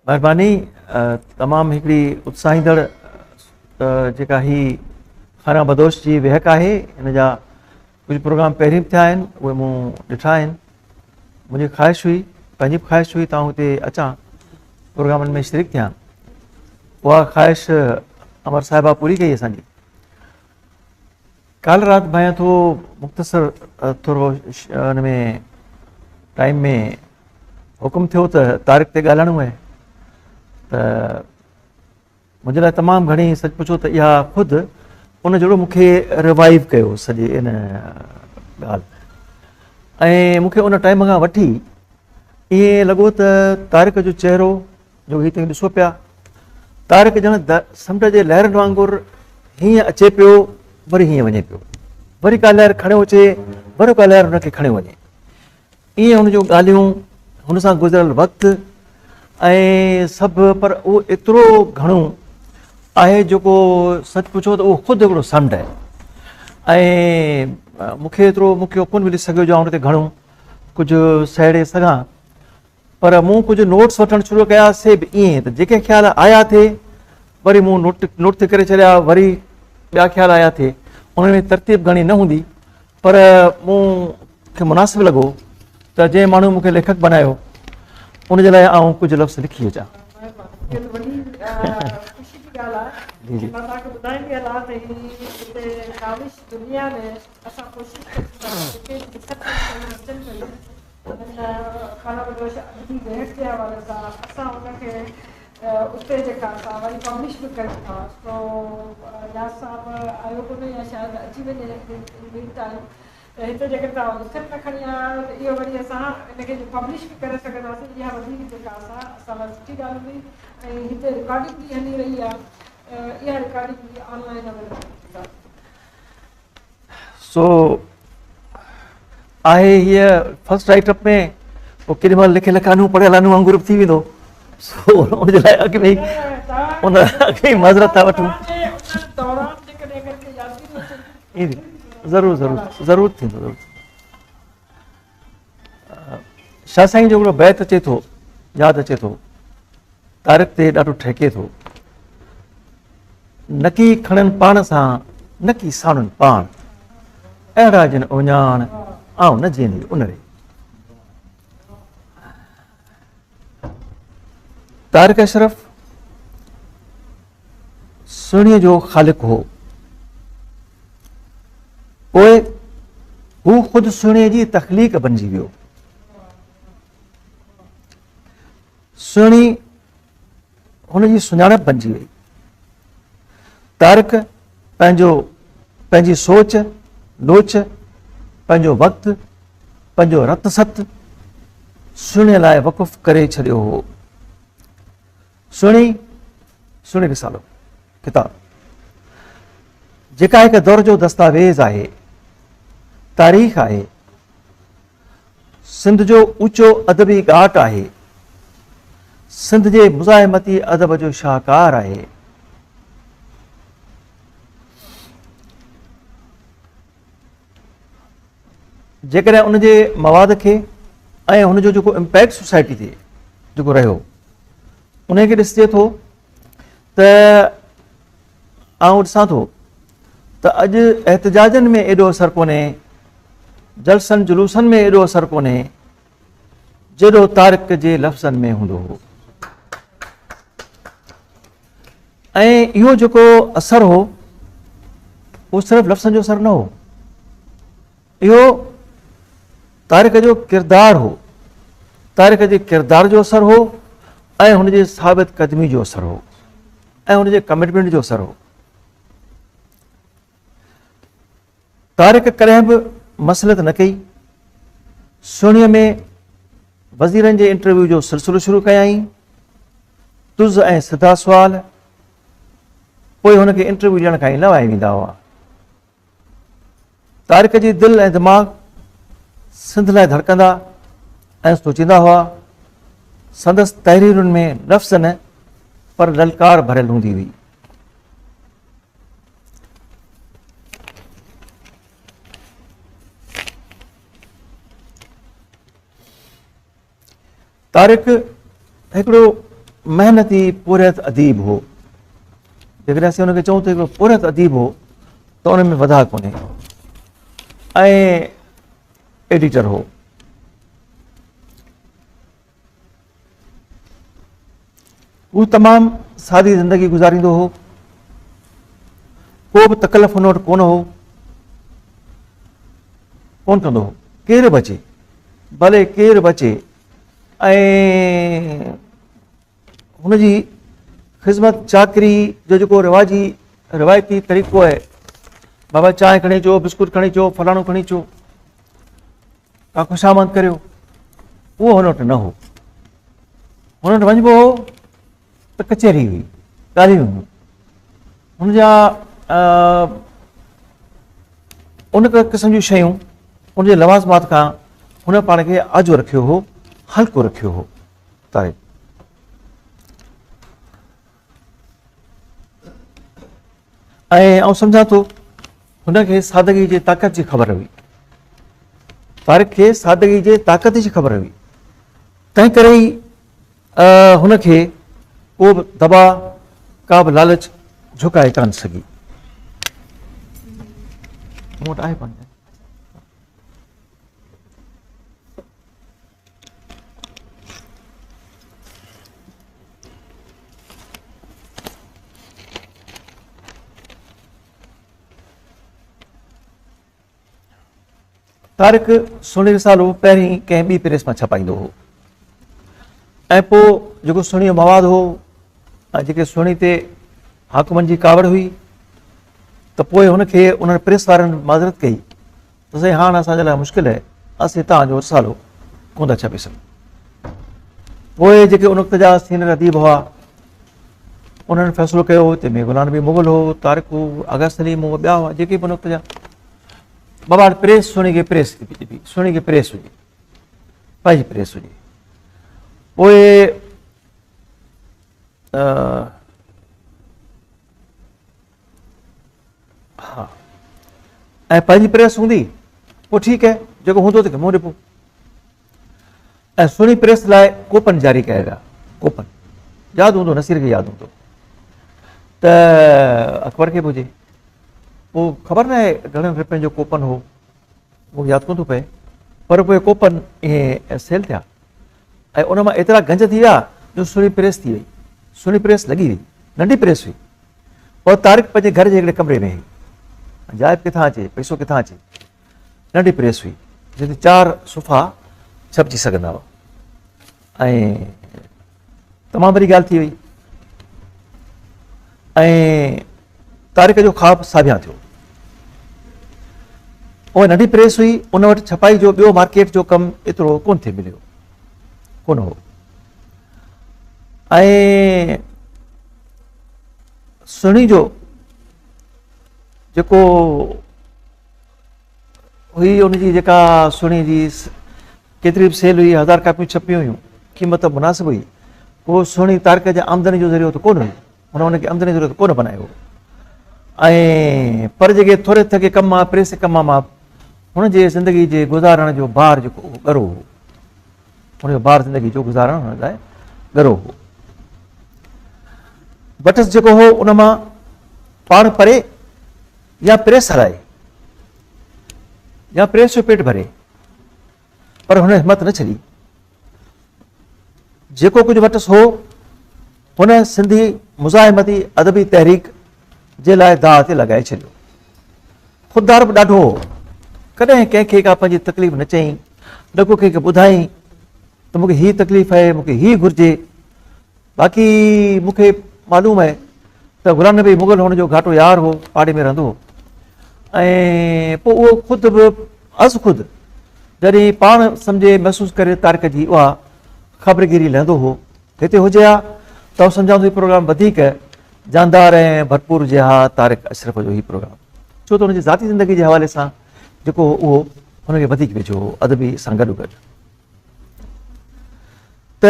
महिरबानी। तमामु हिकिड़ी उत्साहींदड़ जेका ही खाना बदोश जी वेहक आहे। हिन जा कुझु प्रोग्राम पहिरीं थिया आहिनि, उहे मूं ॾिठा आहिनि। मुंहिंजी ख़्वाहिश हुई, पंहिंजी बि ख़्वाहिश हुई, तव्हां हुते अचां, प्रोग्रामनि में शरीक थियां। उहा ख़्वाहिश अमर साहिबा पूरी कई असांजी। काल्ह राति भाया थो मुख़्तसर थोरो हुन में टाइम में हुकुम थियो त तारीख़ ते ॻाल्हाइणो आहे। त मुंहिंजे लाइ तमामु घणी सच पुछो त इहा ख़ुदि उन जहिड़ो मूंखे रिवाइव कयो सॼी इन ॻाल्हि। ऐं मूंखे उन टाइम खां वठी ईअं लॻो त तारीख़ जो चहिरो जो हीअ ताईं ॾिसो पिया, तारीख़ ॼण समुंड जे लहरनि वांगुरु हीअं अचे पियो, वरी हीअं वञे पियो, वरी का लहर खणियो अचे, वरी का लहर हुनखे खणियो वञे। ईअं हुन जूं ॻाल्हियूं, हुन सां गुज़िरियल वक़्तु ऐं सभु, पर उहो एतिरो घणो आहे जेको सच पुछो त उहो ख़ुदि हिकिड़ो समुंड आहे। ऐं मूंखे कोन मिली सघियो जो हुन ते घणो कुझु सहेड़े सघां, पर मूं कुझु नोट्स वठणु शुरू कया से बि ईअं त जेके ख़्याल आया थिए वरी मूं नोट ते करे छॾिया, वरी ॿिया ख़्याल आया थिए। उन में तरतीब घणी न हूंदी, पर मूंखे मुनासिबु लॻो त जंहिं माण्हू मूंखे लेखक बनायो उनजे लाइ आउं कुझु लफ़्ज़ लिखी अचां। उते जेका असां वरी पब्लिश बि कयूं था, सो यादि साहिबु आयो कोन्हे या शायदि अची वञे ॿिनि टाइम। त हिते जेकर तव्हां लिखनि न खणी आया आहियो त इहो वरी असां हिनखे पब्लिश बि करे सघंदासीं। इहा वधीक जेका असां लाइ सुठी ॻाल्हि हुई। ऐं हिते रिकॉर्डिंग बि हली रही आहे, इहा रिकॉर्डिंग बि ऑनलाइन अवेलेबल आहे। सो आहे हीअ फस्ट राइटअप में पोइ केॾी महिल लिखियल कानूं पढ़ियल आनूं वांगुरु थी वेंदो। सो उनजे लाइ अॻु में ई माज़रत था वठूं। ज़रूरु ज़रूरु ज़रूरु थींदो। शाह साईं जो हिकिड़ो बैत अचे थो, यादि अचे थो, तारीख़ ते ॾाढो ठहिके थो। नकी खणनि पाण सां, नकी साणुनि पाण, अहिड़ा जिन उञाण आउं न जीअंदी उन रे। तारिक अशरफ सुहिणीअ जो ख़ालिक हो, पोइ हू ख़ुदि सुहिणीअ जी तख़लीक़ बणिजी वियो। सुहिणी हुनजी सुञाणप बणिजी वई। तारिक पंहिंजी सोच लोच, पंहिंजो वक़्तु, पंहिंजो रत सत सुहिणीअ लाइ वक़ुफ़ करे छॾियो हो। सुहिणी रिसालो किताब जेका हिकु दौर जो दस्तावेज़ आहे, तारीख़ आहे, सिंध जो ऊचो अदबी घाट आहे, सिंध जे मुज़ाहिमती अदब जो शाहकार आहे। जेकॾहिं उनजे मवाद खे ऐं हुनजो जेको इम्पैक्ट सोसाइटी ते जेको रहियो उनखे ॾिसिजे थो त आउं ॾिसां थो त अॼु एहतजाजनि में एॾो असरु कोन्हे, जलसनि जुलूसनि में एॾो असरु कोन्हे जेॾो तारिक़ जे लफ़्ज़नि में हूंदो हो। ऐं इहो जेको असरु हो उहो सिर्फ़ु लफ़्ज़नि जो असरु न हो, इहो तारिक़ जो किरदारु हो। तारिक़ जे किरदार जो असरु हो ऐं हुनजे साबित क़दमी जो असरु हो ऐं हुनजे कमिटमेंट जो असरु हो। तारिक़ कॾहिं बि मसलत न कई। सुहिणीअ में वज़ीरनि जे इंटरव्यू जो सिलसिलो शुरू कयाई, तुज़ ऐं सिधा सुवाल, पोइ हुनखे इंटरव्यू ॾियण खां ई लवाए वेंदा हुआ। तारिक़ जी दिलि ऐं दिमाग़ सिंध लाइ धड़कंदा ऐं सोचींदा हुआ। संदसि तहरीरुनि में लफ़्ज़ न पर ललकार भरियल हूंदी हुई। तारिक़ हिकिड़ो मेहनती पुरहत अदीब हो। जेकॾहिं असीं हुनखे चऊं त हिकिड़ो पुरहत अदीब हो त उन में वधा कोन्हे। ऐं एडिटर हो। हू तमामु सादी ज़िंदगी गुज़ारींदो हो। को बि तकलीफ़ हुन वटि कोन कंदो हो। केरु बि अचे, भले केरु बि अचे, ऐं हुनजी ख़िदमत चाकरी जो जेको रिवायती तरीक़ो आहे, बाबा चांहि खणी अचो, बिस्कुट खणी अचो, फलाणो खणी अचो, का ख़ुशामद करियो, उहो हुन वटि न हो। हुन वटि वञिबो हो त कचहरी हुई, ॻाल्हियूं हुयूं, हुनजा उन क़िस्म जूं शयूं, उनजे लवाज़मात खां हुन पाण खे आजो रखियो हो, हल्को रखियो हो। तारिक ऐं सम्झां थो हुनखे सादगी जे ताक़त जी ख़बर हुई। तारिक खे सादगी जे ताक़त जी ख़बर हुई। तंहिं करे ई हुनखे को बि दबा, का बि लालच झुकाए कान सघी। मूं वटि आहे पाण तारिक सुहिणी रिसालो पहिरीं कंहिं ॿी प्रेस मां छपाईंदो हो, ऐं पोइ जेको सुहिणी मवाद हो ऐं जेके सुहिणी ते हाकुमनि जी कावड़ हुई, त पोइ हुनखे उन्हनि प्रेस वारनि माज़रत कई त साईं हाणे असांजे लाइ मुश्किल आहे, असीं तव्हांजो रिसालो कोन था छपे सघूं। पोइ जेके उन वक़्त जा सीनियर अदीब हुआ उन्हनि फ़ैसिलो कयो, तंहिंमें गुलाम नबी मुग़ल हो, तारिक हो, आगा सलीम हो, ॿिया हुआ जेके बि उन वक़्त जा। बाबा प्रेस सुहिणी खे प्रेस ॾिबी, सुहिणी खे प्रेस हुजे, पंहिंजी प्रेस हुजे। पोइ हा, ऐं पंहिंजी प्रेस हूंदी पोइ ठीकु आहे, जेको हूंदो त मुंहुं ॾिबो। ऐं सुहिणी प्रेस लाइ कोपन जारी कया विया। कोपन यादि हूंदो, नसीर खे यादि हूंदो त अकबर खे बि हुजे, पोइ ख़बर न आहे घणनि रुपयनि जो कोपन हो, मूंखे यादि कोन थो पए, पर पोइ कोपन ईअं सेल थिया ऐं उन मां एतिरा गंज थी विया जो सुहिणी प्रेस थी वई, सुहिणी प्रेस लॻी वई, नंढी प्रेस हुई। पोइ तारिक पंहिंजे घर जे हिकिड़े कमरे में हुई, जाइब किथां अचे, पैसो किथां अचे, नंढी प्रेस हुई जंहिं ते 4 सुफ़ा छपजी सघंदा हुआ। ऐं तमामु वॾी ॻाल्हि थी वई ऐं तारिक जो ख़्वाबु साबिया थियो। उहा नंढी प्रेस हुई, उन वटि छपाई जो ॿियो मार्केट जो कमु एतिरो कोन थिए मिलियो, कोन हो। ऐं सुहिणी जो जेको हुई, उनजी जेका सुहिणी जी केतिरी बि सेल हुई, 1000 कापियूं छपियूं हुयूं, क़ीमत मुनासिबु हुई, उहो सुहिणी तारिक जे आमदनी जो ज़रियो त कोन हुई, हुनखे आमदनी जो ज़रियो कोन बनायो। ऐं पर जेके थोरे थके कम मां, प्रेस कम मां हुनजे ज़िंदगी जे गुज़ारण जो भार जेको ॻरो हो, हुनजो भार ज़िंदगी जो गुज़ारण हुन लाइ ॻरो हो। बटस जेको हो उन मां पाण परे या प्रेस हलाए या प्रेस जो पेट भरे, पर हुन हिमत न छॾी। जेको कुझु वटसि हो हुन सिंधी मुज़ाहिमती अदबी तहरीक जे लाइ दाह ते लॻाए छॾियो। ख़ुददार बि ॾाढो हो, कॾहिं कंहिंखे का पंहिंजी तकलीफ़ न चई, न को कंहिंखे ॿुधाई त मूंखे हीअ तकलीफ़ आहे, मूंखे हीअ घुरिजे। बाक़ी मूंखे मालूम आहे त गुलाम नबी मुग़ल हुनजो घाटो यार हो, पाड़े में रहंदो हो। ऐं पोइ उहो ख़ुदि बि ख़ुदि जॾहिं पाण सम्झे महसूसु करे तारिक जी उहा ख़बरगिरी लहंदो हो, हिते हुजे हा त सम्झां थो प्रोग्राम वधीक जानदार ऐं भरपूर हुजे हा तारिक अशरफ जो ही प्रोग्राम, छो त हुनजी ज़ाती ज़िंदगी जे हवाले सां जेको उहो हुनखे वधीक वेझो हो अदबी सां गॾु गॾु। त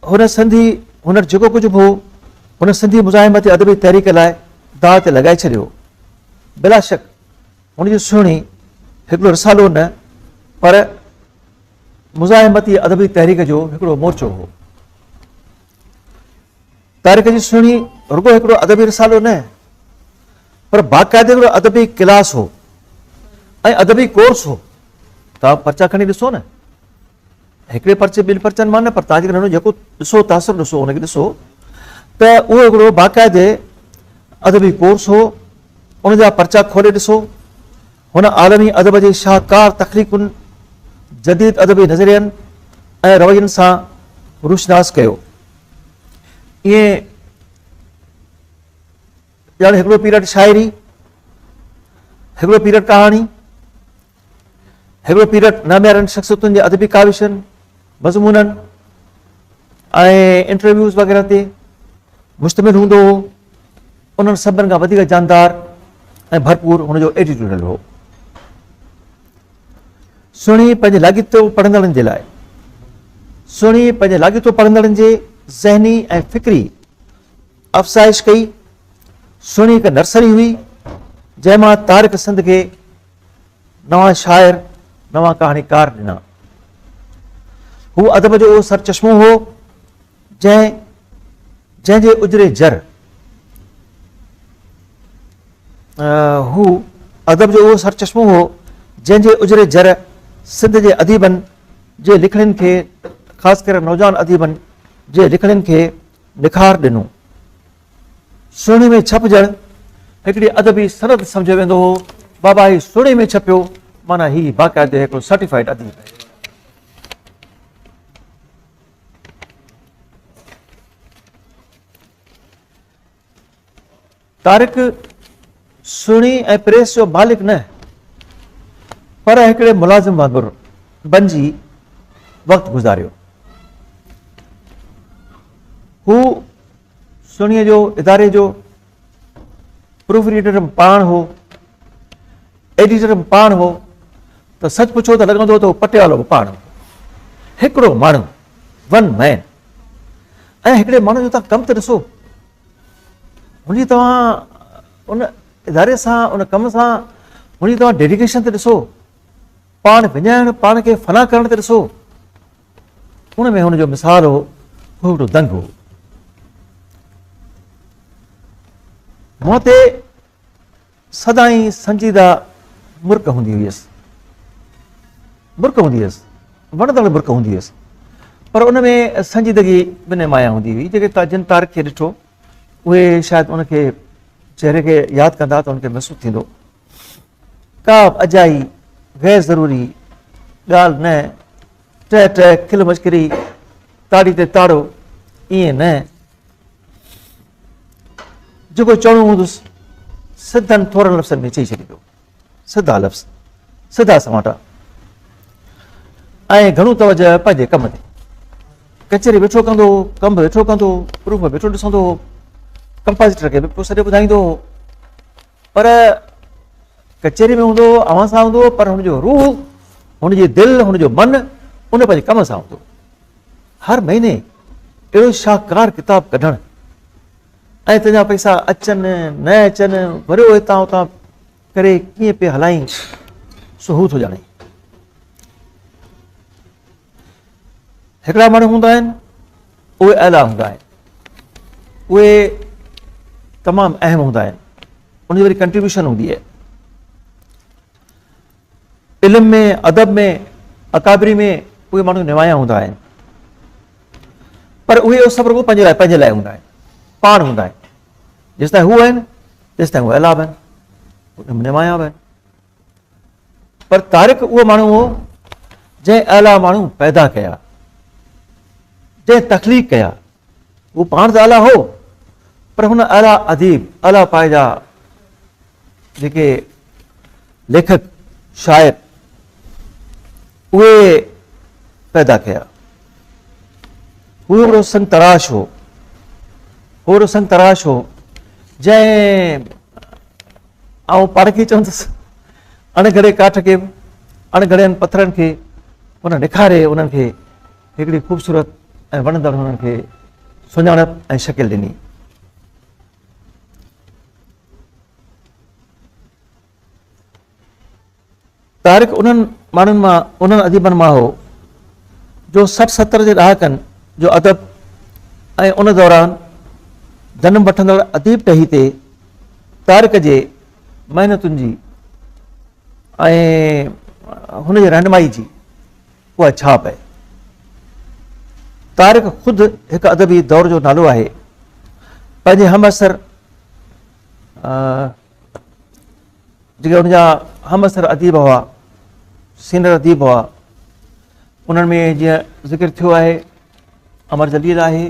हुन सिंधी हुन जेको कुझु बि हो हुन सिंधी मुज़ाहिमती अदबी तहरीक लाइ दाह ते लॻाए छॾियो। बिला शक हुनजी सुहिणी हिकिड़ो रिसालो न, पर मुज़ाहिमती अदबी तहरीक जो हिकिड़ो मोर्चो हो। तारिक जी सुहिणी रुगो हिकिड़ो अदबी रिसालो न, पर बाक़ाइदे हिकिड़ो अदबी क्लास हो ऐं अदबी कोर्स हो। तव्हां पर्चा खणी ॾिसो न, हिकिड़े पर्चे ॿिनि पर्चनि मां न, पर तव्हां जेकॾहिं जेको ॾिसो तासिर ॾिसो हुनखे ॾिसो त उहो हिकिड़ो बाक़ाइदे अदबी कोर्स हो। उन जा पर्चा खोले ॾिसो, हुन आलमी अदब जे शाहकार तख़लीक़ुनि, जदीद अदबी नज़रियनि ऐं रवैयनि सां रोशनास कयो। ईअं ॼण हिकिड़ो पीरियड शाइरी, हिकिड़ो पीरियड कहाणी, हिकिड़ो पीरियड नाम्यारनि शख़्सियतुनि जे अदबी काविशनि, मज़मूननि ऐं इंटरव्यूज़ वग़ैरह ते मुश्तमिल हूंदो हो। उन्हनि सभिनि खां वधीक जानदार ऐं भरपूर हुनजो एडिटोरियल हो। सुहिणी पंहिंजे लाॻीतो पढ़ंदड़नि जे लाइ, सुहिणी पंहिंजे लाॻीतो पढ़ंदड़नि जे ज़हनी ऐं फ़िक्री अफ़साइश कई। सुहिणी हिकु नर्सरी हुई जंहिंमां तारिक सिंध खे नवां शाइर, नवां कहाणीकार ॾिना। हू अदब जो उहो सरचश्मो हो जंहिंजे उजरे जर, हू अदब जो उहो सरचश्मो हो जंहिंजे उजरे जर सिंध जे अदीबनि जे लिखणनि खे, ख़ासि करे नौजवान अदीबनि जे लिखणनि खे निखार ॾिनो। सुहिणी में छपजण हिकिड़ी अदबी सनद सम्झो वेंदो हो। बाबा ही सुहिणी में छपियो, माना ही बाक़ाइदे हिकिड़ो सर्टिफाइड अदीब आहे। तारिक सुहिणी ऐं प्रेस जो मालिक न, पर हिकिड़े मुलाज़िम वांगुरु बणिजी वक़्तु गुज़ारियो। हू सुहिणीअ जो इदारे जो प्रूफ रीडर पाण हो, एडिटर पाण हो, त सच पुछो त लॻंदो त पटियालो बि पाण हो। हिकिड़ो माण्हू, वन मैन। ऐं हिकिड़े माण्हू जो तव्हां कमु त ॾिसो, हुनजी तव्हां उन इदारे सां, उन कम सां हुनजी तव्हां डेडिकेशन ते ॾिसो, पाण विञाइण, पाण खे फना करण ते ॾिसो। उन में हुनजो मिसाल हो, हू हिकिड़ो दंग हो। मूं ते सदाई संजीदा मुर्क हूंदी हुयसि, मुर्क हूंदी हुयसि, वणंदड़ मुर्क हूंदी हुयसि, पर उन में संजीदगी बिन माया हूंदी हुई। जेके जिन तारिक खे ॾिठो उहे शायदि उनखे चहिरे खे यादि कंदा त उनखे महसूसु थींदो का अजाई गैर ज़रूरी ॻाल्हि न, टह टह खिल मश्करी, ताड़ी ते ताड़ो, ईअं न। जेको चवणो हूंदुसि सिधनि थोरनि लफ़्ज़नि में चई छॾींदो, सिधा लफ़्ज़, सिधा समाटा, ऐं घणो तवजह पंहिंजे कम ते। कचहरी वेठो कंदो, कमु वेठो कंदो, प्रूफ वेठो ॾिसंदो, कंपोज़िटर खे बि पोइ सॼो ॿुधाईंदो। पर कचहरी में हूंदो, अवां सां हूंदो, पर हुनजो रूह, हुनजी दिलि, हुनजो मन उन पंहिंजे कम सां हूंदो। हर महीने अहिड़ो शाहकार किताब कढणु ऐं तुंहिंजा पैसा अचनि न अचनि, वरियो हितां हुतां करे कीअं पिया हलाईं, सो हू थो ॼाणे। हिकिड़ा माण्हू हूंदा आहिनि, उहे आला हूंदा आहिनि, उहे तमामु अहम हूंदा आहिनि, उनजी वरी कंट्रीब्यूशन हूंदी आहे। इल्म में, अदब में, अकाबरी में उहे माण्हू निमाया हूंदा आहिनि, पर उहे सभु रुॻो पंहिंजे लाइ हूंदा आहिनि, पाण हूंदा आहिनि। जेसिताईं हू आहिनि तेसिताईं उहे अला बि आहिनि, निमाया बि आहिनि। पर तारिक उहो माण्हू हो जंहिं अला माण्हू पैदा कया, जंहिं तख़लीक़ कया। उहो पाण त अला हो, पर हुन अला अदीब, अला पाए जा जेके लेखक, शाइर, उहे पैदा कया। हू हिकिड़ो संग तराश हो, हू हिकिड़ो संग तराश हो जंहिं आउं पाण खे चवंदुसि अणघड़े काठ खे, अणघड़ियनि पथरनि खे उन निखारे, उन्हनि खे हिकिड़ी ख़ूबसूरत ऐं वणंदड़ हुननि खे सुञाणप ऐं शकिल ॾिनी। तारिक उन्हनि माण्हुनि मां, उन्हनि अदीबनि मां हो जो 60-70 जे ॾहाकनि जो अदब ऐं उन दौरान जनम वठंदड़ अदीब टही ते तारिक जे महिनतुनि जी ऐं हुन जी रहनुमाई जी उहा छाप आहे। तारिक ख़ुदि हिकु अदबी दौर जो नालो आहे। पंहिंजे हमअसर जेके हुनजा हमअसर अदीब हुआ, सीनियर अदीब हुआ, उन्हनि में जीअं ज़िक्र थियो आहे अमर जलील आहे,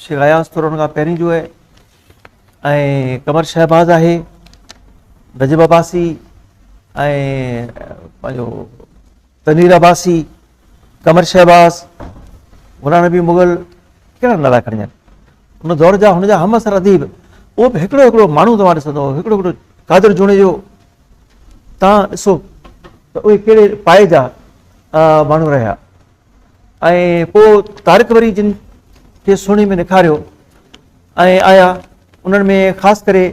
शेख अयाज़ थोरो हुन खां पहिरीं जो आहे, ऐं कमर शहबाज़ आहे, नजीब अब्बासी ऐं पंहिंजो तनवीर अब्बासी, कमर शहबाज़, गुलाम नबी मुग़ल, कहिड़ा नाला खणी आहिनि। हुन दौर जा हुनजा हमअसर अदीब, उहो बि हिकिड़ो हिकिड़ो माण्हू तव्हां ॾिसंदो, हिकिड़ो हिकिड़ो कादिर जूणे जो तव्हां ॾिसो त उहे कहिड़े पाए जा माण्हू रहिया। ऐं पोइ तारिक वरी जिन खे सुहिणी में निखारियो ऐं आया, उन्हनि में ख़ासि करे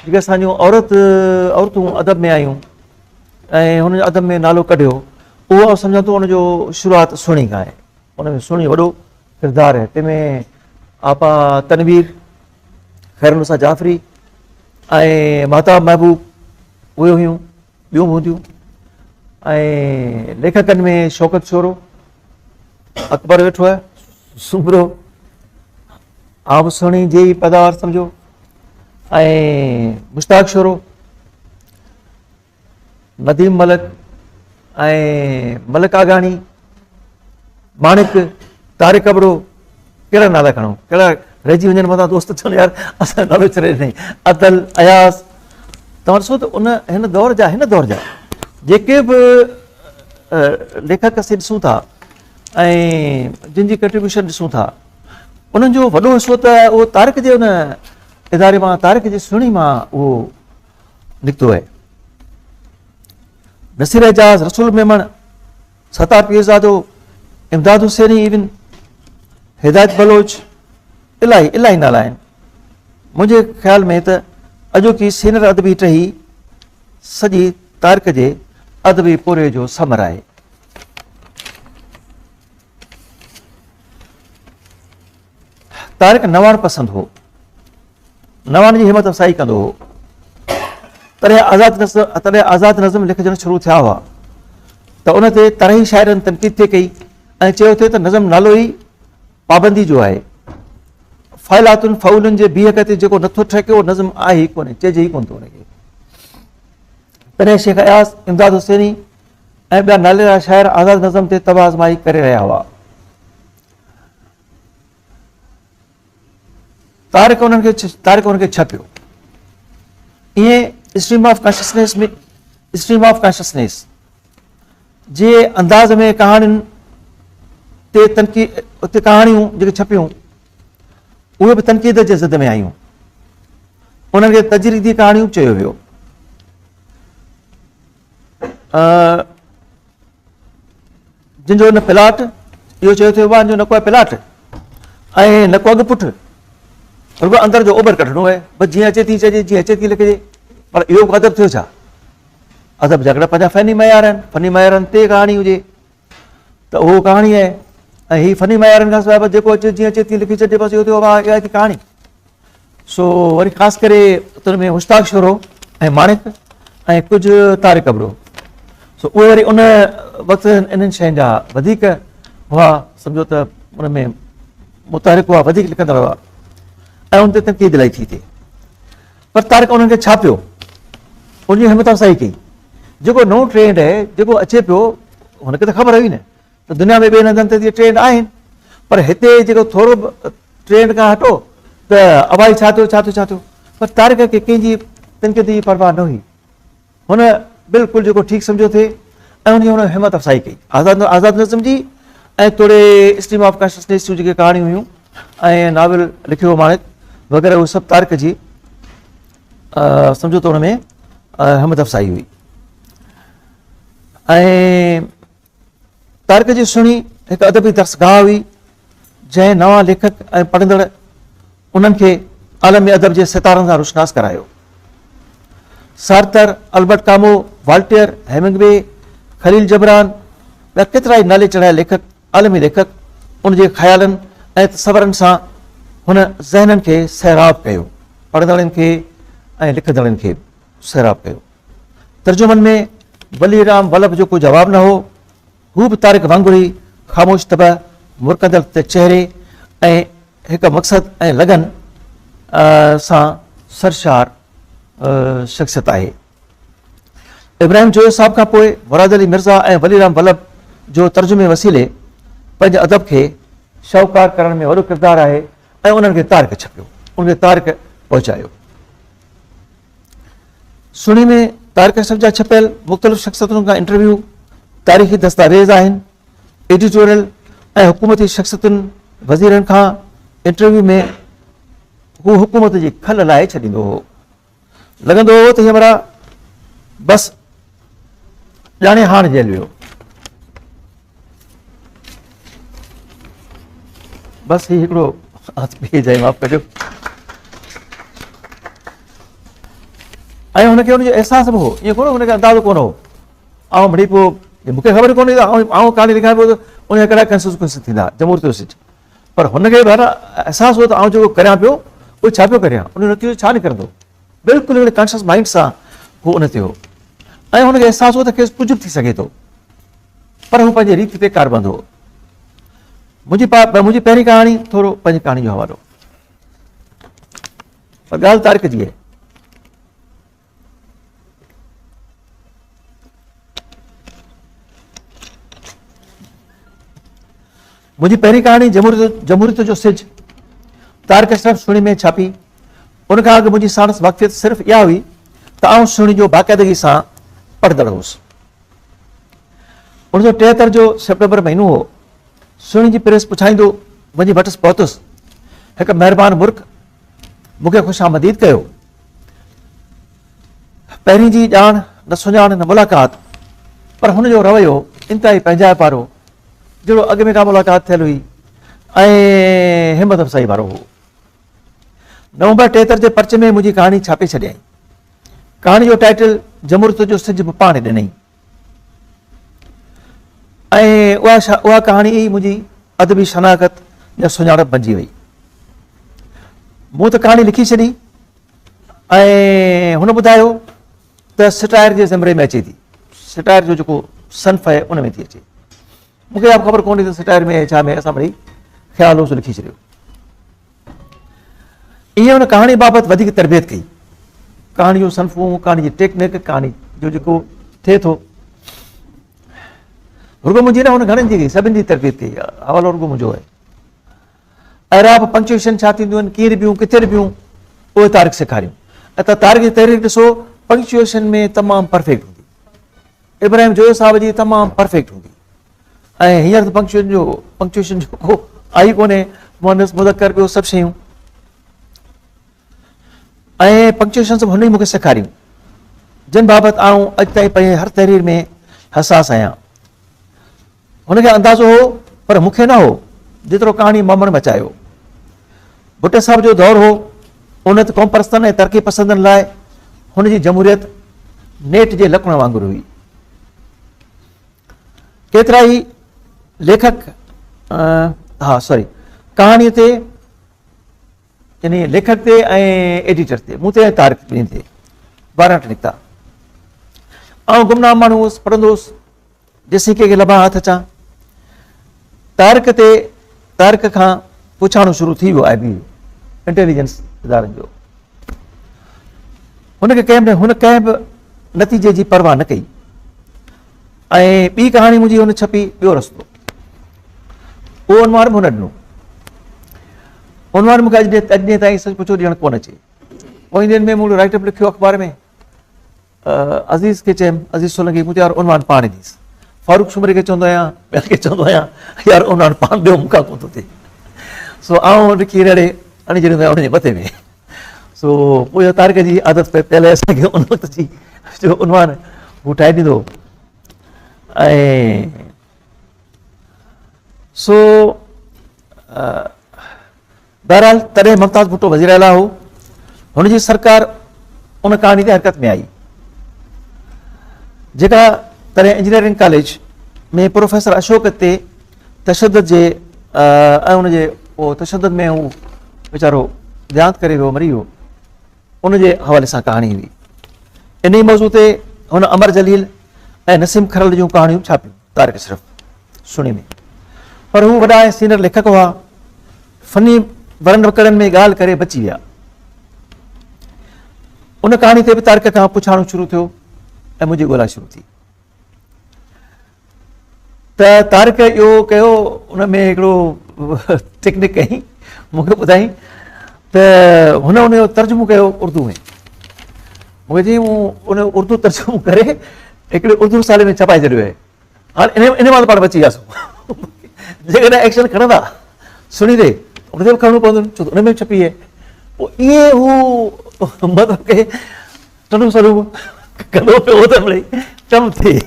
जेके असांजूं औरतूं अदब में आयूं ऐं हुन अदब में नालो कढियो, उहो सम्झां थो हुनजो शुरूआति सुहिणी खां आहे। उन में सुहिणी वॾो किरदारु आहे। तंहिंमें आपा तनवीर, ख़ैरुनिसा जाफ़री ऐं महताब महबूब उहे हुयूं, ॿियूं बि हूंदियूं। ऐं लेखकनि में शौकत शोरो, अकबर वेठो आहे, सुबरो, आब सुहिणी जी पैदावार सम्झो, ऐं मुश्ताक शोरो, नदीम मलक ऐं मलक आगाणी, माणिक, तारिक अबरो, कहिड़ा नाला खणूं, कहिड़ा रहिजी वञनि मथां दोस्त चवनि यार असां नालो छॾे ॾिनई, अतल, अयाज़। तव्हां ॾिसो त हिन दौर जा जेके बि लेखक असीं ॾिसूं था ऐं जिन जी कंट्रीब्यूशन ॾिसूं था, उन्हनि जो वॾो हिसो त उहो तारिक जे उन इदारे मां, तारिक जी सुहिणी मां उहो निकितो आहे। नसीर एजाज़, रसूल मेमण, सतार पीरज़ादो, इमदाद हुसैनी, इवन हिदायत बलोच, इलाही नाला आहिनि। मुंहिंजे ख़्याल में त अॼोकी सीनियर अदबी टही सॼी तारिक जे अदबी पूरे जो समर आहे। तारिक नवाण पसंदि हो, नवाण जी हिमत अफ़साई कंदो हो। तॾहिं आज़ाद नज़म लिखजण शुरू थिया हुआ त उन ते तरही शाइरनि तनक़ीद थिए कई ऐं चयो थिए त नज़म नालो ई पाबंदी जो आहे। फ़ाइलातुनि फ़ऊलुनि जे बीहक ते जेको नथो ठहिके उहो नज़म आहे ई कोन्हे, चइजे ई कोन थो हुनखे। तॾहिं शेख अयाज़, इमदाद हुसैनी ऐं ॿिया नालेरा शाइर आज़ाद नज़म ते तबा आज़माई करे रहिया हुआ। तारिक उनखे छपियो। ईअं स्ट्रीम ऑफ कॉन्शियसनेस जे अंदाज़ में कहाणियुनि ते कहाणियूं जेके छपियूं उहे बि तनक़ीद जे ज़द में आयूं। उन्हनि खे तजरीदी कहाणियूं चयो वियो। जिन जो न प्लाट, इहो चयो थियो आहे जो न को प्लाट ऐं न को अॻु पुठि, रुॻो अंदरि जो ओभर कढणो आहे, बसि जीअं अचे थी चइजे, जीअं अचे थी लिखिजे। पर इहो बि अदब थियो छा? अदब जा पंहिंजा फ़नी मयार आहिनि। फ़नी मयारनि ते कहाणी हुजे त उहो कहाणी आहे, ऐं हीअ फ़नी मयारनि खां सवाइ जेको अचे जीअं अचे थी लिखी छॾे, बसि इहो थियो आहे, इहा थी कहाणी। सो वरी ख़ासि करे उन में मुश्ताक शोरो ऐं माणिक ऐं कुझु तारिक अबरो, सो उहे वरी उन वक़्तु इन्हनि शयुनि जा वधीक हुआ, सम्झो त उन में मुतहरिक हुआ, वधीक लिखंदड़ हुआ ऐं उन ते तनक़ीद इलाही थी थिए। पर तारिक उन्हनि खे छापियो, उनजी हिमत अफ़साई कई। जेको नओं ट्रेंड आहे, जेको अचे पियो, हुनखे त ख़बर हुई न त दुनिया में ॿियनि हंधनि ते इहे ट्रेंड आहिनि, पर हिते जेको थोरो ट्रेंड खां हटो त अवाई छा थियो। पर तारिक खे कंहिंजी तनक़ीद जी परवाह न हुई। हुन बिल्कुलु जेको ठीकु सम्झो थिए ऐं हुन हिमत अफ़साई कई। आज़ाद नज़म जी ऐं थोरे स्ट्रीम ऑफ कॉन्शियसनेस जूं जेके कहाणियूं हुयूं ऐं नाविल लिखियो माणिक वग़ैरह, उहे सभु तारिक जी सम्झो त हुन में हिमत अफ़साई हुई। ऐं तारिक जी सुहिणी हिकु अदबी दर्सगाह हुई, जंहिं नवां लेखक ऐं पढ़ंदड़ उन्हनि खे आलमी अदब जे सितारनि सां रुशनास करायो। सार्तर, अल्बर्ट कामो, वाल्टियर, हेमिंगवे, खलील जबरान, केतिरा ई नाले चढ़ाया लेखक, आलमी लेखक उनजे ख़्यालनि ऐं तसवरनि सां हुन ज़हननि खे सैराब कयो, पढ़ंदड़नि खे ऐं लिखंदड़नि खे सैराब कयो। तर्जुमनि में बलीराम वल्लभ जो को जवाब न हो, हू बि तारिक वांगुरु ई ख़ामोश तब मुरकंदड़ ते चेहरे ऐं हिकु मक़सद ऐं लगन सां सरशार शख़्सियत आहे। इब्राहिम जोयो साहब खां पोइ मुराद अली मिर्ज़ा ऐं बलीराम वल्लभ जो तर्जुमे वसीले पंहिंजे अदब खे शाहूकार करण में वॾो किरदारु आहे ऐं उन्हनि खे तारिक छपियो, उनखे तारिक पहुचायो। सुणी में तारिक अशरफ जा छपियल मुख़्तलिफ़ शख़्सियतुनि खां इंटरव्यू, तारीख़ी दस्तावेज़ आहिनि। एडिटोरियल ऐं हुकूमती शख़्सियतुनि वज़ीरनि खां इंटरव्यू में हू हुकूमत जी खल लाइ छॾींदो हो। लॻंदो हो त हीअ भला बसि ॼाणे हाणे जेल वियो, बसि ही हिकिड़ो हथ ॿिए जाइ माफ़ कजो। ऐं हुनखे हुनजो अहसासु बि हो, ईअं कोन हुनखे अंदाज़ो कोन हो। ऐं मिड़ी पोइ मूंखे ख़बर कोन्हे त आउं कहाणी लिखां पियो त उनजा कहिड़ा कंसिक्वेंस थींदा जमहूरियत जो सिट, पर हुनखे ॾाढा अहसासु हो त आउं जेको करियां पियो उहो छा पियो करियां, उन नतीजो छा निकिरंदो। बिल्कुलु हिकिड़े कॉन्शियस माइंड सां हू उन ते हो ऐं हुनखे अहसासु हो त खेसि कुझु बि थी सघे थो, पर हू पंहिंजे रीति ते कारबंद हो। मुंहिंजी पहिरीं कहाणी थोरो पंहिंजी कहाणी जो हवालो, पर ॻाल्हि तारीख़ जी आहे। मुंहिंजी पहिरीं कहाणी जमहूरियत जो सिज तारिक अशरफ सुणी में छापी। उनखां अॻु मुंहिंजी साणस वाक़फ़ियत सिर्फ़ु इहा हुई त आउं सुणी जो बाक़ाइदगी सां पढ़ंदड़ हुउसि। 1973 जो सेप्टेंबर महीनो हो। सुणी जी प्रेस पुछाईंदो वञी वटि पहुतुसि। हिकु महिरबानी मुर्ख मूंखे ख़ुशामदीद कयो। पहिरीं जी ॼाण न सुञाण न मुलाक़ात, पर हुनजो रवैयो इंतिहाई पंहिंजाइप वारो, जहिड़ो अॻु में का मुलाक़ात थियल हुई ऐं हिमत अफ़ज़ाई वारो हो। नवंबर 73 जे पर्चे में मुंहिंजी कहाणी छापे छॾियईं। कहाणी जो टाइटल जमहूरियत जो सिज बि पाण ॾिनई ऐं उहा कहाणी ई मुंहिंजी अदबी शनाख़त या सुञाणप बणिजी वई। मूं त कहाणी लिखी छॾी ऐं हुन ॿुधायो त सिटायर जे ज़िमरे में अचे थी। सिटायर जो जेको सन्फ़ आहे उन में थी अचे। मूंखे इहा ख़बर कोन्हे त सिटायर में छा में, असां वरी ख़्याल होसि लिखी छॾियो। ईअं हुन कहाणी बाबति वधीक तरबियत कई। कहाणी जो सन्फ़ूं, कहाणी जी टेक्निक, कहाणी जो जेको थिए थो, रुगो मुंहिंजी न हुन घणनि जी कई, सभिनी जी तरबियत कई। हवालो रुगो मुंहिंजो आहे। एराब पंक्चुएशन छा थींदियूं आहिनि, कीअं रिबियूं, किथे रिबियूं, उहे तारीख़ सेखारियूं। ऐं त तारीख़ जी तहरीक ॾिसो, पंक्चुएशन में तमामु परफेक्ट हूंदी। इब्राहिम जोयो साहब जी तमामु परफेक्ट हूंदी। ऐं हींअर त पंक्चुएशन जो को आई कोन्हे, मुअनस मुज़क्कर ॿियो सभु शयूं। ऐं पंक्चुएशन सभु हुन ई मूंखे सेखारियूं, जिन बाबति आउं अॼु ताईं पंहिंजे हर तहरीर में हसास आहियां। हुनखे अंदाज़ो हो, पर मूंखे न हो जेतिरो कहाणी मोमण मचायो। भुट्टो साहब जो दौरु हो। उन क़ौम परस्तनि ऐं तरक़ी पसंदनि लाइ हुनजी जमहूरियत नेट जे लकण वांगुरु हुई। केतिरा ई लेखक कहाणीअ ते, यानी लेखक ते ऐं एडिटर ते, मूं ते ऐं तारीख़ ॿिन्ही ते 12 निकिता। आउं गुमनाम माण्हू हुउसि, पढ़ंदो हुउसि, जेसीं कंहिंखे लभा हथ अचां। तारीख़ खां पुछाणो शुरू थी वियो आहे बि इंटेलिजेंस इदारनि जो। हुन कंहिं बि नतीजे जी परवाह न कई। ऐं ॿी कहाणी मुंहिंजी हुन छपी, ॿियो रस्तो। उहो उनवान बि हुन ॾिनो। उनवान मूंखे अॼु ॾींहं ताईं सच पुछो ॾियणु कोन अचे। पोइ ॾींहंनि में मूं राइटअप लिखियो अख़बार में, अज़ीज़ खे चयुमि, अज़ीज़ सोलंकी, मुंहिंजो यार उनवान पाण ॾींसि। फारूक शुमरी खे चवंदो आहियां, ॿियनि खे चवंदो आहियां, यार उनवान पाण ॾियो, मूंखां कोन थो थिए। सो आउं लिखी रड़े हणी छॾींदो आहियां उनजे मथे में। सो पोइ इहा तारीख़ जी आदत पहले असांखे उन वक़्त जी जो उनवान हू ठाहे ॾींदो। ऐं सो बहरहाल तॾहिं मुमताज़ भुट्टो वज़ीर आला हो। हुनजी सरकार उन कहाणी ते हरकत में आई, जेका तॾहिं इंजीनियरिंग कॉलेज में प्रोफेसर अशोक ते तशद्दुद जे ऐं उनजे तशद्दुद में हू वीचारो देहांत करे वियो, मरी वियो, उनजे हवाले सां कहाणी हुई। इन ई मौज़ू ते हुन अमर जलील ऐं नसीम खरल जूं कहाणियूं छापियूं तारिक अशरफ सुणी में। पर हू वॾा ऐं सीनियर लेखक हुआ, फनी वरन वकड़नि में ॻाल्हि करे बची विया। उन कहाणी ते बि तारिक खां पुछाणो शुरू थियो ऐं मुंहिंजी ॻोल्हा शुरू थी। त तारिक इहो कयो, उन में हिकिड़ो टेक्निक कई, मूंखे ॿुधाई त हुन उनजो तर्जुमो कयो उर्दू में। मूंखे चई मूं उन उर्दू तर्जुमो करे हिकिड़े उर्दू रसाले में छपाए छॾियो आहे। हाणे इन मां पाण बची वियासीं। जेकॾहिं एक्शन खणंदा सुणी ते उन ते बि खणणो पवंदो, छो त उन में छपी आहे। पोइ ईअं हू मतिलबु के टनू सरू कंदो पियो त मिड़ई टम थिए।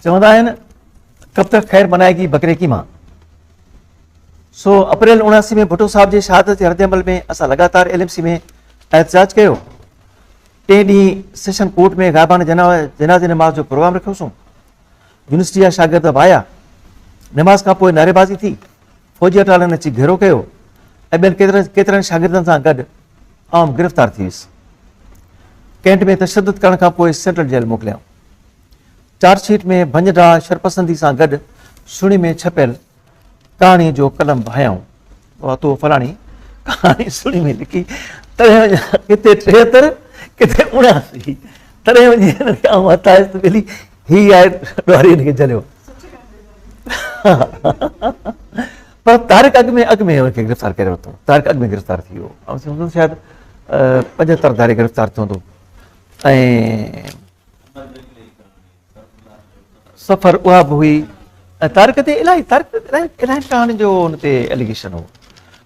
चवंदा आहिनि कब तक ख़ैर मनाएगी बकरे की मां। सो अप्रैल 79 में भुट्टो साहब जे शहादत जे रद्दअमल में असां लगातार LMC में एहतजाज कयो। 3 ॾींहं सेशन कोर्ट में ग़ाइबाना जनाज़े नमाज़ जो प्रोग्राम रखियोसीं। यूनिवर्सिटी जा शागिर्द बि आया। नमाज़ खां पोइ नारेबाज़ी थी, फौजी अटालनि अची घेरो कयो ऐं ॿियनि केतिरनि शागिर्दनि सां गॾु आउं गिरफ़्तार थी वियुसि। कैंट में तशदुद करण खां पोइ सेंट्रल जेल मोकिलियाऊं। चार्जशीट में भंजडा शरपसंदी सां गॾु सुणी में छपियल कहाणी जो कलम भायाऊं। तो फलाणी कहाणी सुणी में लिखी, तॾहिं किथे 73 किथे 79, तॾहिं वञी हिनखे आउं हथायसि त मिली हीअ आहे ॾुआरी हिनखे जलियो। पर तारिक अॻु में हुनखे गिरफ़्तार करे वरितो। तारिक अॻु में गिरफ़्तार थी वियो। ऐं सम्झो शायदि 75 धारे गिरफ़्तार थियो हूंदो। ऐं सफ़र उहा बि हुई। ऐं तारिक ते इलाही कहाणी जो हुन ते एलिगेशन हो।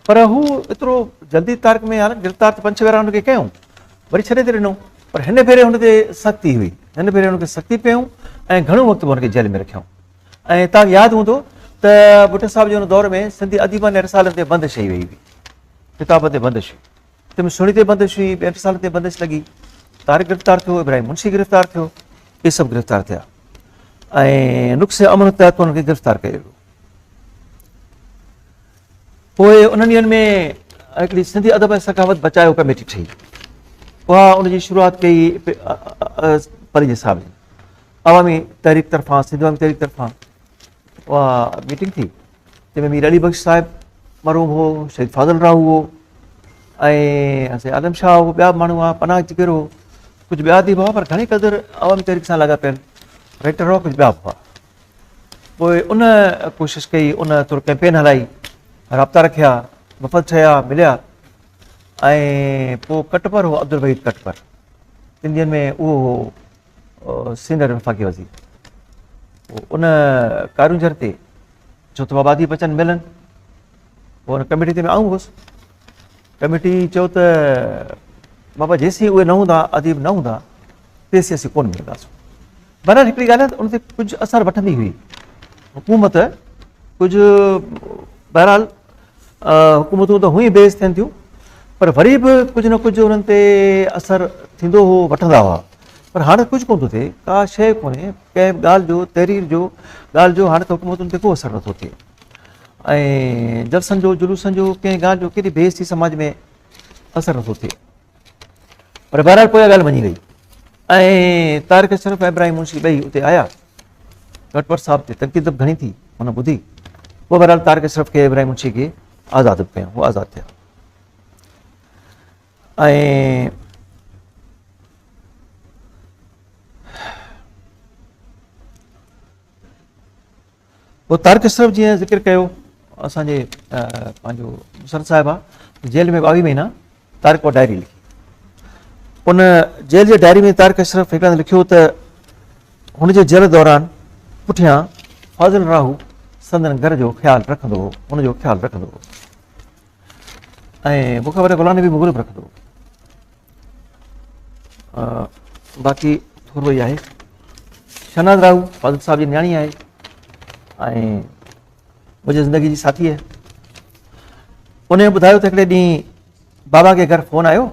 पर हू एतिरो जल्दी तारिक में हाणे गिरफ़्तार त 5-6 भेरा हुनखे कयूं, वरी छॾे त ॾिनो। पर हिन भेरे हुन ते सख़्ती हुई, हिन भेरे हुनखे सख़्ती पियूं ऐं घणो वक़्तु हुनखे जेल में रखियऊं। ऐं तव्हांखे यादि हूंदो त भुट्टो साहिब जे हुन दौर में सिंधी अदीबनि ऐं रसालनि ते बंदिश वई हुई, किताब ते बंदिश हुई, तंहिंमें सुणी ते बंदिश हुई, ॿियनि रसालनि ते बंदिश लॻी। तारिक गिरफ़्तार थियो, इब्राहिम मुंशी गिरफ़्तार थियो, इहे सभु गिरफ़्तार थिया ऐं नुक्से अमन तहत हुनखे गिरफ़्तार कयो वियो। पोइ उन्हनि ॾींहंनि में हिकिड़ी सिंधी अदब ऐं सखावत बचायो कमेटी ठही। उहा उनजी शुरूआति कई परी साहिब जी अवामी तहरीक तरफ़ां, सिंध अवामी तहरीक तरफ़ां उहा मीटिंग थी। तंहिंमें मीर अली बख्श साहिबु मरहूम हो, शहीद फाज़ल राव हो ऐं असां आलम शाह हो, ॿिया माण्हू हुआ, पनाह जिगर हो, कुझु ॿिया अदीब हुआ, पर घणी क़दुरु अवामी तहरीक सां लाॻापियल राइटर हुआ, कुझु ॿिया हुआ। पोइ उन कोशिशि कई, उन थोरो कैंपेन हलाई, राब्ता रखिया, वफ़द ठहिया, मिलिया। ऐं पोइ कटपर हो, अब्दुल वहीद कटपर, 3 ॾींहंनि में उहो हो सीनियर वफ़ाक़ी वज़ीर। पोइ उन कारूंजर ते छो त आबादी बचनि मिलनि, पोइ हुन कमेटी ते आऊं हुउसि। कमेटी चयो त बाबा जेसीं उहे न हूंदा, अदीब न हूंदा, तेसीं असीं कोन मिलंदासीं। बहरहाल हिकिड़ी ॻाल्हि आहे त उन ते कुझु असरु वठंदी हुई हुकूमत, कुझु बहरहाल हुकूमतूं त हुई बेस थियनि थियूं, पर वरी बि कुझु न कुझु उन्हनि ते असरु थींदो हो, वठंदा हुआ। पर हाणे कुझु कोन थो थिए, का शइ कोन्हे, कंहिं ॻाल्हि जो, तहरीर जो, ॻाल्हि जो हाणे त हुकूमतुनि ते को असरु नथो थिए। ऐं जलसनि जो, जुलूसनि जो, कंहिं ॻाल्हि जो केॾी बेस थी समाज में असरु नथो थिए। पर बहरहाल पोइ ॻाल्हि मञी वई ऐं तारिक अशरफ ऐं इब्राहिम मुंशी ॿई उते आया। कटपर साहिब ते तनक़ीद घणी थी, हुन ॿुधी। पोइ बहरहाल तारिक अशरफ खे, इब्राहिम मुंशी खे आज़ादु बि कयूं, उहे आज़ादु थिया। ऐं पोइ तारिक अशरफ जीअं ज़िक्र कयो, असांजे पंहिंजो मुसर साहिबु आहे, जेल में 22 महीना तारिक उहा डायरी लिखी। उन जेल जे डायरी में तारिक अशरफ हिकिड़े हंधि लिखियो त हुनजे जेल दौरान पुठियां फाज़िल राहू संदन घर जो ख़्यालु रखंदो हो, हुनजो ख़्यालु रखंदो हो ऐं मूंखे वरी गुलाम नबी मुग़ल बि रखंदो हो। बाक़ी थोरो ई आहे। शहनाज़ राहू फाज़िल साहिब जी न्याणी आहे ऐं मुंहिंजी ज़िंदगी जी साथी आहे। उन ॿुधायो त हिकिड़े ॾींहुं बाबा खे घर फ़ोन आयो,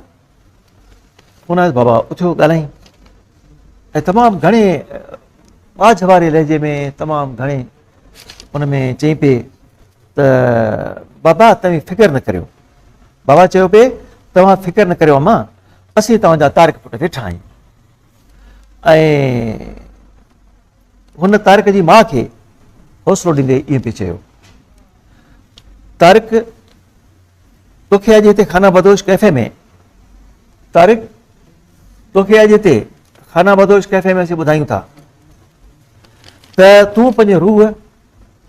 फ़ोन आयो बाबा उथियो ॻाल्हाई ऐं तमामु घणे माझवारे लहजे में तमामु घणे उन में चई पे त बाबा तव्हां फिकर न करियो। बाबा चयो पे तव्हां फिकर न करियो अम्मा, असीं तव्हांजा तारिक पुट वेठा आहियूं। ऐं हुन तारिक जी माउ खे हौसलो ॾींदे ईअं पे चयो, तारिक तोखे अॼु हिते खाना बदोश कैफ़े में, तारिक तोखे अॼु हिते खाना बदोश कैफ़े में असीं ॿुधायूं था त तूं पंहिंजे रूह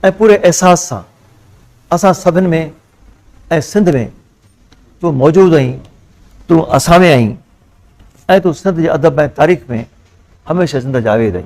ऐं पूरे एहसास सां असां सभिनि में ऐं सिंध में तूं मौजूदु आहीं, तूं असां में आहीं ऐं तूं सिंध जे अदब ऐं तारीख़ में हमेशह ज़िंदा जावेद आहीं।